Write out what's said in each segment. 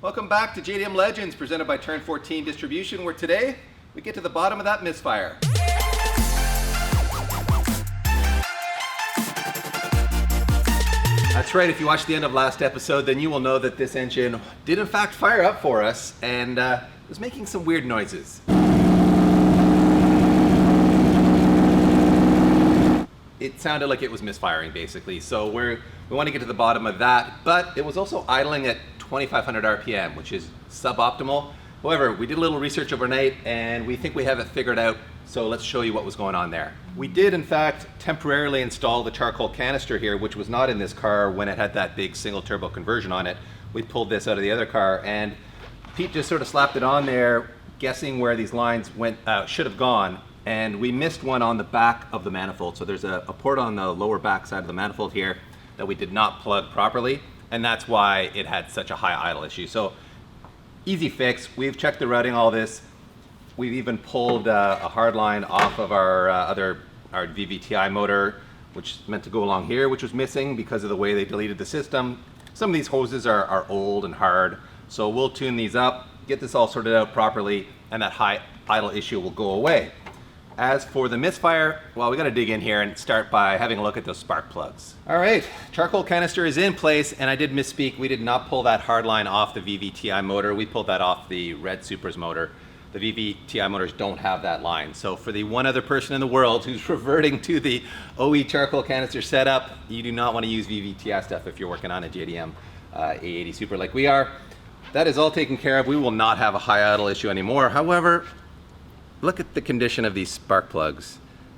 Welcome back to JDM Legends, presented by Turn 14 Distribution, where today we get to the bottom of that misfire. That's right, if you watched the end of last episode, then you will know that this engine did in fact fire up for us and was making some weird noises. It sounded like it was misfiring basically, so we want to get to the bottom of that, but it was also idling at 2,500 RPM, which is suboptimal. However, we did a little research overnight and we think we have it figured out, so let's show you what was going on there. We did in fact temporarily install the charcoal canister here, which was not in this car when it had that big single turbo conversion on it. We pulled this out of the other car and Pete just sort of slapped it on there, guessing where these lines should have gone. And we missed one on the back of the manifold. So there's a port on the lower back side of the manifold here that we did not plug properly. And that's why it had such a high idle issue. So easy fix. We've checked the routing, all this. We've even pulled a hard line off of our VVTi motor, which is meant to go along here, which was missing because of the way they deleted the system. Some of these hoses are old and hard. So we'll tune these up, get this all sorted out properly, and that high idle issue will go away. As for the misfire, well, we got to dig in here and start by having a look at those spark plugs. All right, charcoal canister is in place, and I did misspeak. We did not pull that hard line off the VVTi motor. We pulled that off the red Supra's motor. The VVTi motors don't have that line. So for the one other person in the world who's reverting to the OE charcoal canister setup, you do not want to use VVTi stuff if you're working on a JDM A80 Supra like we are. That is all taken care of. We will not have a high idle issue anymore. However, look at the condition of these spark plugs.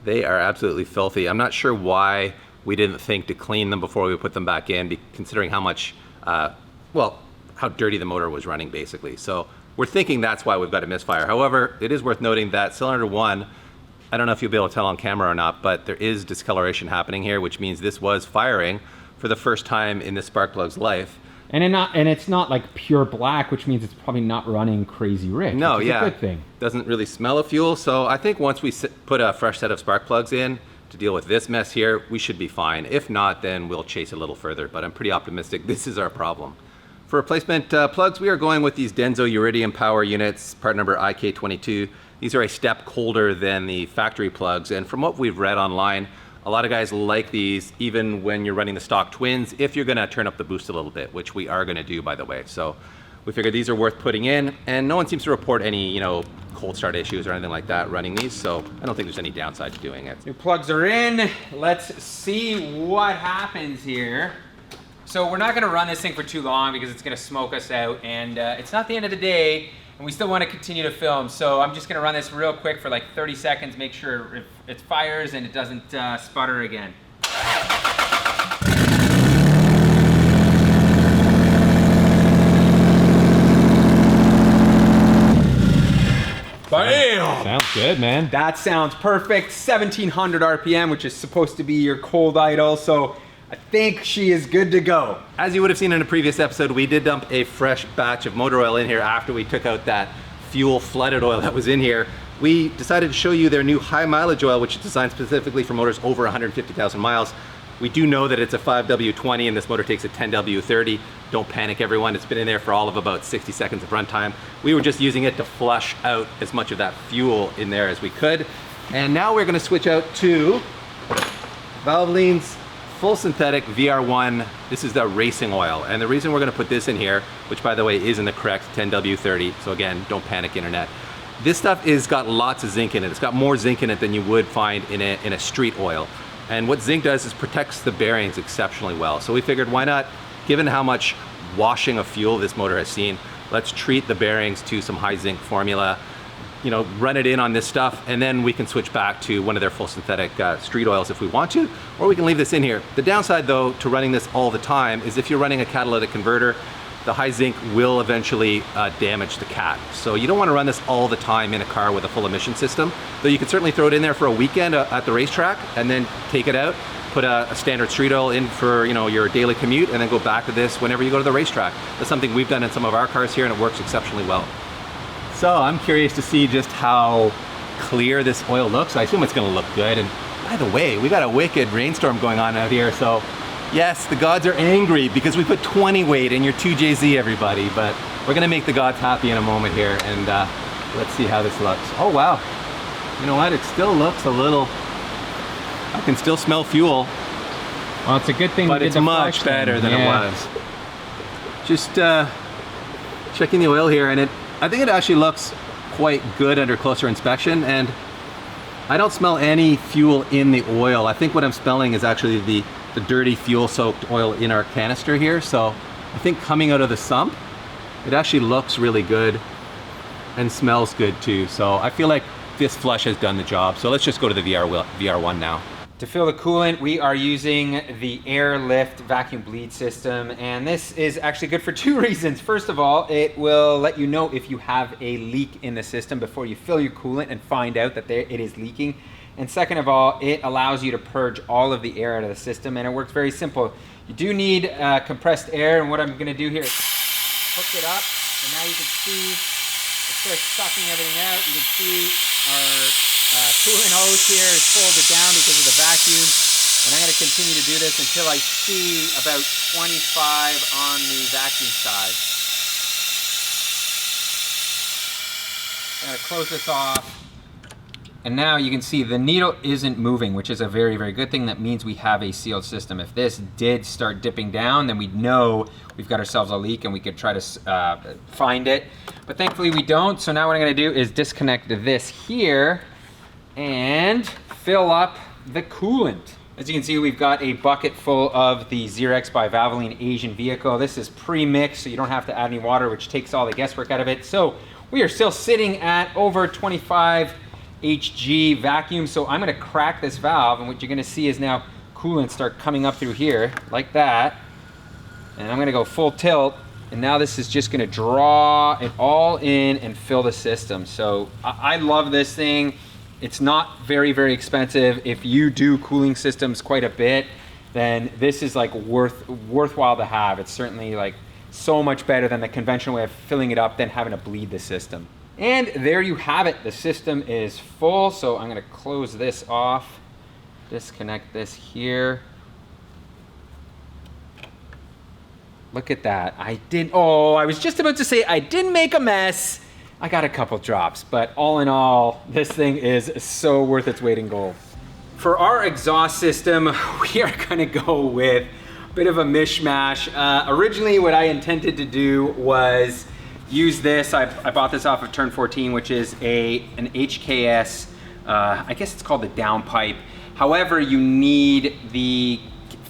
They are absolutely filthy. I'm not sure why we didn't think to clean them before we put them back in, considering how much, how dirty the motor was running basically. So we're thinking that's why we've got a misfire. However, it is worth noting that cylinder one, I don't know if you'll be able to tell on camera or not, but there is discoloration happening here, which means this was firing for the first time in this spark plug's life. And it's not like pure black, which means it's probably not running crazy rich. No, which is yeah, a good thing. Doesn't really smell of fuel. So I think once we put a fresh set of spark plugs in to deal with this mess here, we should be fine. If not, then we'll chase it a little further, but I'm pretty optimistic this is our problem. For replacement plugs, we are going with these Denso Iridium power units, part number IK22. These are a step colder than the factory plugs, and from what we've read online, a lot of guys like these even when you're running the stock twins, if you're gonna turn up the boost a little bit, which we are gonna do, by the way. So we figured these are worth putting in, and no one seems to report any, cold start issues or anything like that running these, so I don't think there's any downside to doing it. New plugs are in. Let's see what happens here. So we're not gonna run this thing for too long because it's gonna smoke us out, and it's not the end of the day, and we still wanna continue to film. So I'm just gonna run this real quick for like 30 seconds, make sure it fires and it doesn't sputter again. Bam! Sounds good, man. That sounds perfect. 1700 RPM, which is supposed to be your cold idle, so I think she is good to go. As you would have seen in a previous episode, we did dump a fresh batch of motor oil in here after we took out that fuel flooded oil that was in here. We decided to show you their new high mileage oil, which is designed specifically for motors over 150,000 miles. We do know that it's a 5W20 and this motor takes a 10W30. Don't panic, everyone. It's been in there for all of about 60 seconds of runtime. We were just using it to flush out as much of that fuel in there as we could. And now we're gonna switch out to Valvoline's full synthetic VR1. This is the racing oil. And the reason we're gonna put this in here, which by the way is in the correct 10W30, so again, don't panic, internet. This stuff is got lots of zinc in it. It's got more zinc in it than you would find in a street oil. And what zinc does is protects the bearings exceptionally well. So we figured, why not, given how much washing of fuel this motor has seen, let's treat the bearings to some high zinc formula, run it in on this stuff, and then we can switch back to one of their full synthetic street oils if we want to, or we can leave this in here. The downside though to running this all the time is if you're running a catalytic converter, the high zinc will eventually damage the cat. So you don't want to run this all the time in a car with a full emission system, though you can certainly throw it in there for a weekend at the racetrack and then take it out, put a standard street oil in for your daily commute, and then go back to this whenever you go to the racetrack. That's something we've done in some of our cars here and it works exceptionally well. So I'm curious to see just how clear this oil looks. I assume it's going to look good. And by the way, we got a wicked rainstorm going on out here, so yes, the gods are angry because we put 20 weight in your 2JZ, everybody, but we're gonna make the gods happy in a moment here, and let's see how this looks. Oh wow, you know what? It still looks a little. I can still smell fuel. Well, it's a good thing. But it's much better than it was. Just checking the oil here, and I think it actually looks quite good under closer inspection, and I don't smell any fuel in the oil. I think what I'm smelling is actually the dirty fuel-soaked oil in our canister here. So I think coming out of the sump, it actually looks really good and smells good too. So I feel like this flush has done the job. So let's just go to the VR1 now. To fill the coolant, we are using the airlift vacuum bleed system, and this is actually good for two reasons. First of all, it will let you know if you have a leak in the system before you fill your coolant and find out that it is leaking. And second of all, it allows you to purge all of the air out of the system, and it works very simple. You do need compressed air, and what I'm gonna do here is hook it up, and now you can see it starts sucking everything out. You can see our coolant hose here is folded down because of the vacuum, and I'm going to continue to do this until I see about 25 on the vacuum side. I'm going to close this off, and now you can see the needle isn't moving, which is a very, very good thing. That means we have a sealed system. If this did start dipping down, then we'd know we've got ourselves a leak and we could try to find it, but thankfully we don't. So now what I'm going to do is disconnect this here and fill up the coolant. As you can see, we've got a bucket full of the Xerox by Valvoline Asian vehicle. This is pre-mixed, so you don't have to add any water, which takes all the guesswork out of it. So we are still sitting at over 25 HG vacuum. So I'm gonna crack this valve, and what you're gonna see is now coolant start coming up through here like that. And I'm gonna go full tilt, and now this is just gonna draw it all in and fill the system. So I love this thing. It's not very, very expensive. If you do cooling systems quite a bit, then this is like worthwhile to have. It's certainly like so much better than the conventional way of filling it up than having to bleed the system. And there you have it. The system is full. So I'm gonna close this off, disconnect this here. Look at that. I was just about to say I didn't make a mess. I got a couple drops, but all in all, this thing is so worth its weight in gold. For our exhaust system, we are gonna go with a bit of a mishmash. Originally, what I intended to do was use this. I bought this off of Turn 14, which is an HKS, I guess it's called the downpipe. However, you need the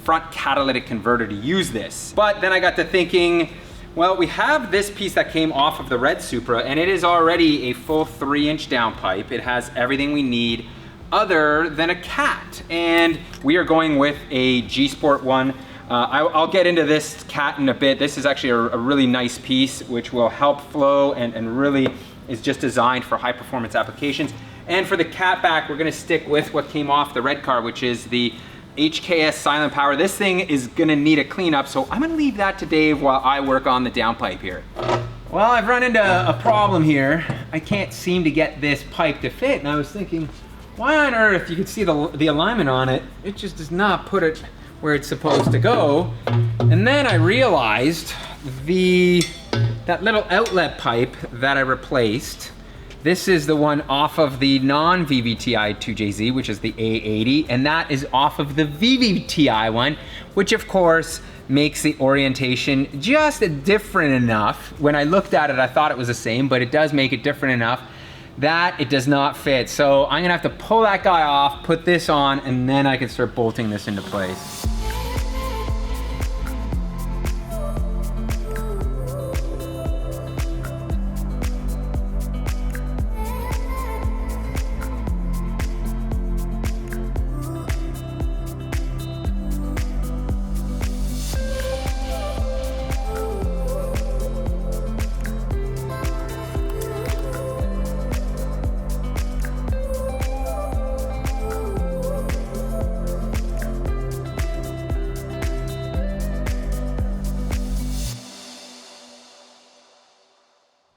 front catalytic converter to use this. But then I got to thinking, well, we have this piece that came off of the red Supra, and it is already a full 3-inch downpipe. It has everything we need other than a cat. And we are going with a G-Sport one. I'll get into this cat in a bit. This is actually a really nice piece, which will help flow and really is just designed for high performance applications. And for the cat back, we're gonna stick with what came off the red car, which is the HKS Silent Power. This thing is gonna need a cleanup, so I'm gonna leave that to Dave while I work on the downpipe here. Well, I've run into a problem here. I can't seem to get this pipe to fit, and I was thinking, why on earth, you can see the alignment on it, it just does not put it where it's supposed to go. And then I realized that little outlet pipe that I replaced, this is the one off of the non-VVTi 2JZ, which is the A80, and that is off of the VVTi one, which of course makes the orientation just different enough. When I looked at it, I thought it was the same, but it does make it different enough that it does not fit. So I'm gonna have to pull that guy off, put this on, and then I can start bolting this into place.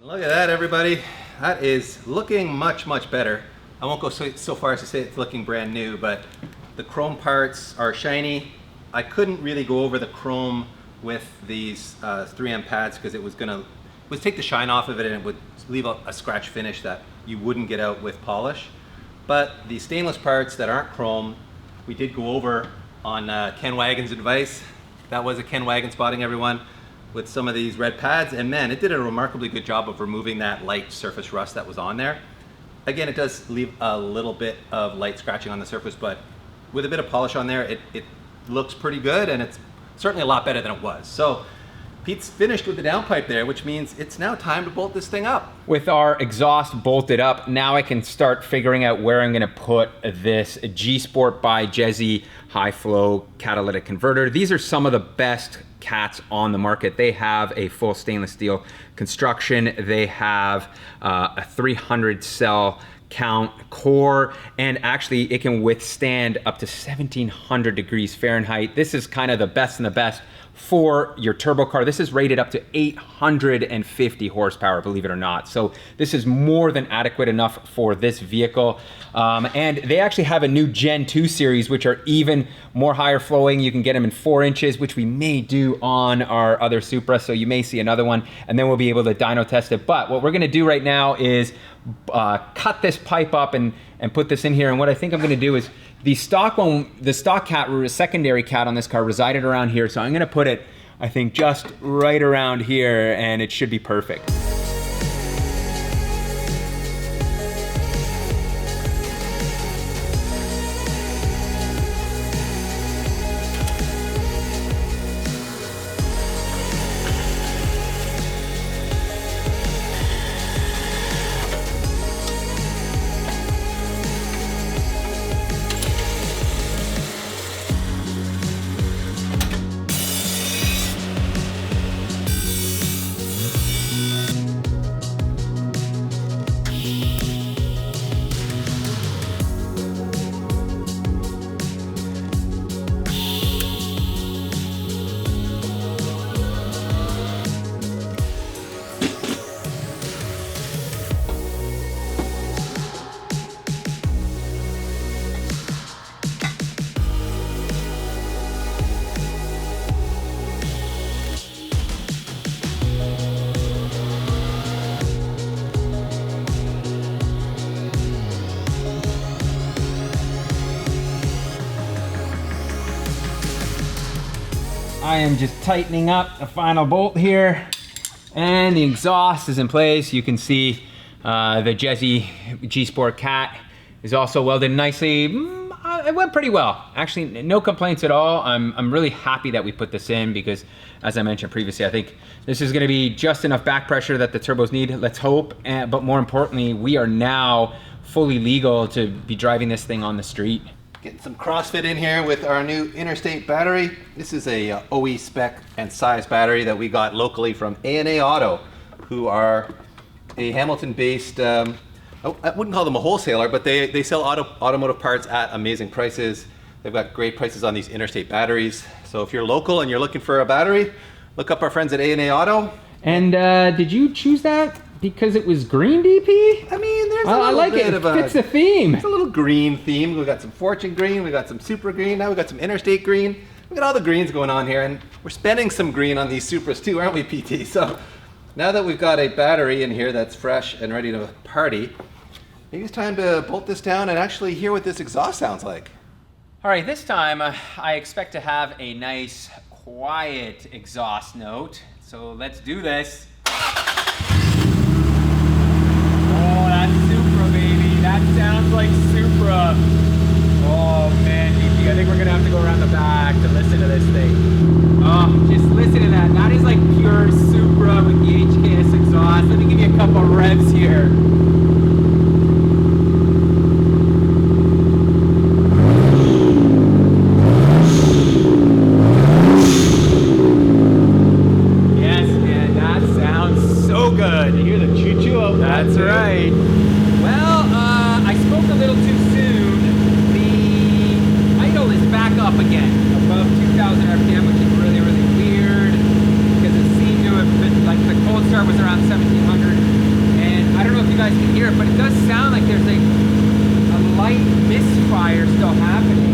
Look at that, everybody. That is looking much, much better. I won't go so far as to say it's looking brand new, but the chrome parts are shiny. I couldn't really go over the chrome with these 3M pads because it was gonna would take the shine off of it, and it would leave a scratch finish that you wouldn't get out with polish. But the stainless parts that aren't chrome, we did go over on Ken Wagon's advice. That was a Ken Wagon spotting, everyone, with some of these red pads, and man, it did a remarkably good job of removing that light surface rust that was on there. Again, it does leave a little bit of light scratching on the surface, but with a bit of polish on there, it looks pretty good, and it's certainly a lot better than it was. So Pete's finished with the downpipe there, which means it's now time to bolt this thing up. With our exhaust bolted up, now I can start figuring out where I'm gonna put this G-Sport by Jezzy high flow catalytic converter. These are some of the best cats on the market. They have a full stainless steel construction. They have a 300 cell count core, and actually it can withstand up to 1700 degrees Fahrenheit. This is kind of the best and the best for your turbo car. This is rated up to 850 horsepower, believe it or not. So this is more than adequate enough for this vehicle. And they actually have a new Gen 2 series, which are even more higher flowing. You can get them in 4 inches, which we may do on our other Supra. So you may see another one, and then we'll be able to dyno test it. But what we're gonna do right now is cut this pipe up and put this in here. And what I think I'm gonna do is, the stock one, the stock cat, secondary cat on this car resided around here. So I'm gonna put it, I think, just right around here, and it should be perfect. I am just tightening up the final bolt here, and the exhaust is in place. You can see the Jezzy G-Sport cat is also welded nicely. It went pretty well. Actually, no complaints at all. I'm really happy that we put this in because, as I mentioned previously, I think this is gonna be just enough back pressure that the turbos need, let's hope. But more importantly, we are now fully legal to be driving this thing on the street. Getting some CrossFit in here with our new Interstate battery. This is a OE spec and size battery that we got locally from A&A Auto, who are a Hamilton-based, I wouldn't call them a wholesaler, but they sell automotive parts at amazing prices. They've got great prices on these Interstate batteries. So if you're local and you're looking for a battery, look up our friends at A&A Auto. And did you choose that because it was green, DP? I mean, there's a I little like bit it. of It fits the theme. It's a little green theme. We've got some Fortune green, we got some Supra green, now we got some Interstate green. We got all the greens going on here, and we're spending some green on these Supras too, aren't we, PT? So now that we've got a battery in here that's fresh and ready to party, maybe it's time to bolt this down and actually hear what this exhaust sounds like. All right, this time I expect to have a nice, quiet exhaust note. So let's do this. Oh, that's Supra, baby. That sounds like Supra. Oh man, DP, I think we're gonna have to go around the back to listen to this thing. Oh, just listen to that. That is like pure Supra with the HKS exhaust. Let me give you a couple revs here. That's right. Well, I spoke a little too soon. The idle is back up again, above 2,000 RPM, which is really, really weird because it seemed to have been, like, the cold start was around 1,700. And I don't know if you guys can hear it, but it does sound like there's a light misfire still happening.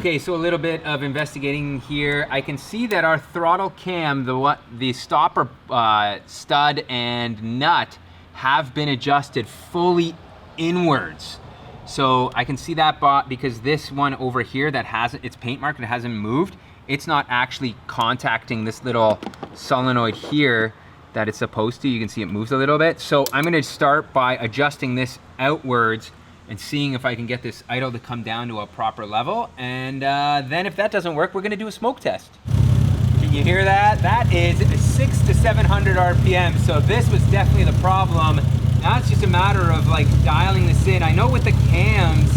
Okay, so a little bit of investigating here. I can see that our throttle cam, the stopper stud and nut have been adjusted fully inwards. So I can see that because this one over here that hasn't, it's paint marked, it hasn't moved. It's not actually contacting this little solenoid here that it's supposed to. You can see it moves a little bit. So I'm gonna start by adjusting this outwards and seeing if I can get this idle to come down to a proper level. And then if that doesn't work, we're gonna do a smoke test. Can you hear that? That is 600 to 700 RPM. So this was definitely the problem. Now it's just a matter of like dialing this in. I know with the cams,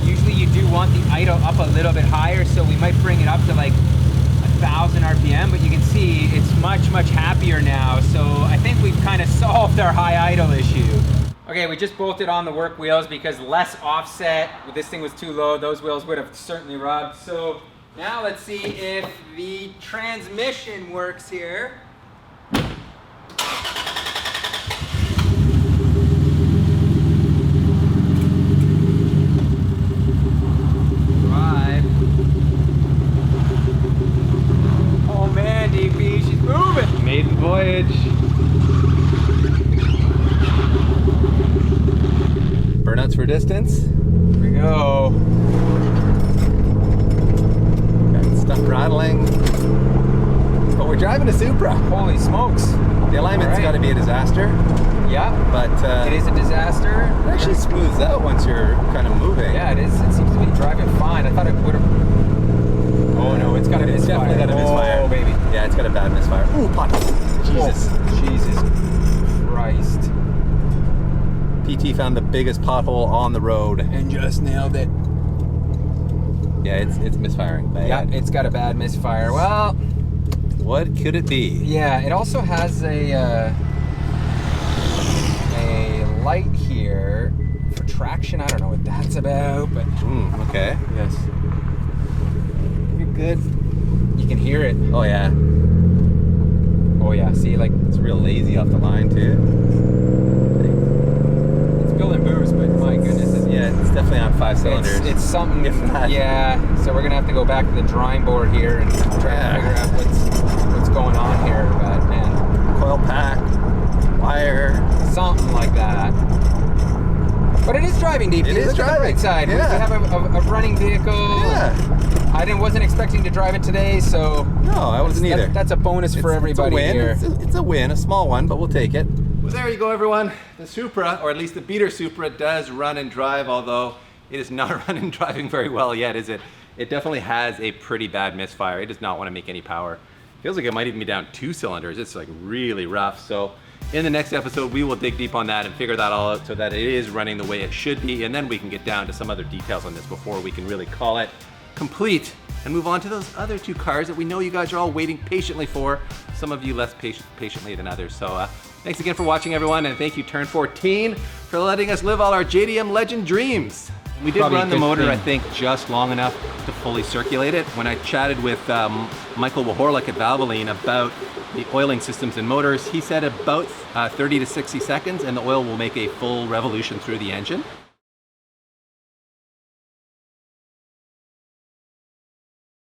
usually you do want the idle up a little bit higher, so we might bring it up to like 1,000 RPM, but you can see it's much, much happier now. So I think we've kind of solved our high idle issue. Okay, we just bolted on the work wheels because less offset. This thing was too low, those wheels would have certainly rubbed. So now let's see if the transmission works here. She's moving. Maiden voyage. Burnouts for distance. Here we go. Got stuff rattling. But we're driving a Supra. Holy smokes. The alignment's got to be a disaster. Yeah, but it is a disaster. It actually smooths out once you're kind of moving. Yeah, it is. It seems to be driving fine. I thought it would have. Oh no, it's got a misfire. Definitely got a misfire. Oh baby. Yeah, it's got a bad misfire. Ooh, pothole. Jesus. Oh, Jesus Christ. PT found the biggest pothole on the road. And just nailed it. Yeah, it's misfiring. Yeah, it's got a bad misfire. Well, what could it be? Yeah, it also has a light here for traction. I don't know what that's about, but okay. Yes. You're good. You can hear it. Oh yeah. Oh yeah. See, like it's real lazy off the line too. It's building boost, but my goodness, it's definitely on 5 cylinders. It's something. If not. Yeah. So we're gonna have to go back to the drawing board here and try to figure out what's going on here. But man, coil pack, wire, something like that. But it is driving deep. It is driving. On the right side. Yeah. We have a running vehicle. Yeah. I wasn't expecting to drive it today, so no, I wasn't either. That's a bonus for everybody here. It's a win, a small one, but we'll take it. Well, there you go, everyone. The Supra, or at least the beater Supra, does run and drive, although it is not running and driving very well yet, is it? It definitely has a pretty bad misfire. It does not want to make any power. Feels like it might even be down 2 cylinders. It's like really rough. So in the next episode, we will dig deep on that and figure that all out so that it is running the way it should be, and then we can get down to some other details on this before we can really call it complete and move on to those other 2 cars that we know you guys are all waiting patiently for. Some of you less patiently than others. So thanks again for watching, everyone, and thank you Turn 14 for letting us live all our JDM Legend dreams. We did run the motor, I think, just long enough to fully circulate it. When I chatted with Michael Wahorlik at Valvoline about the oiling systems and motors, he said about 30 to 60 seconds and the oil will make a full revolution through the engine.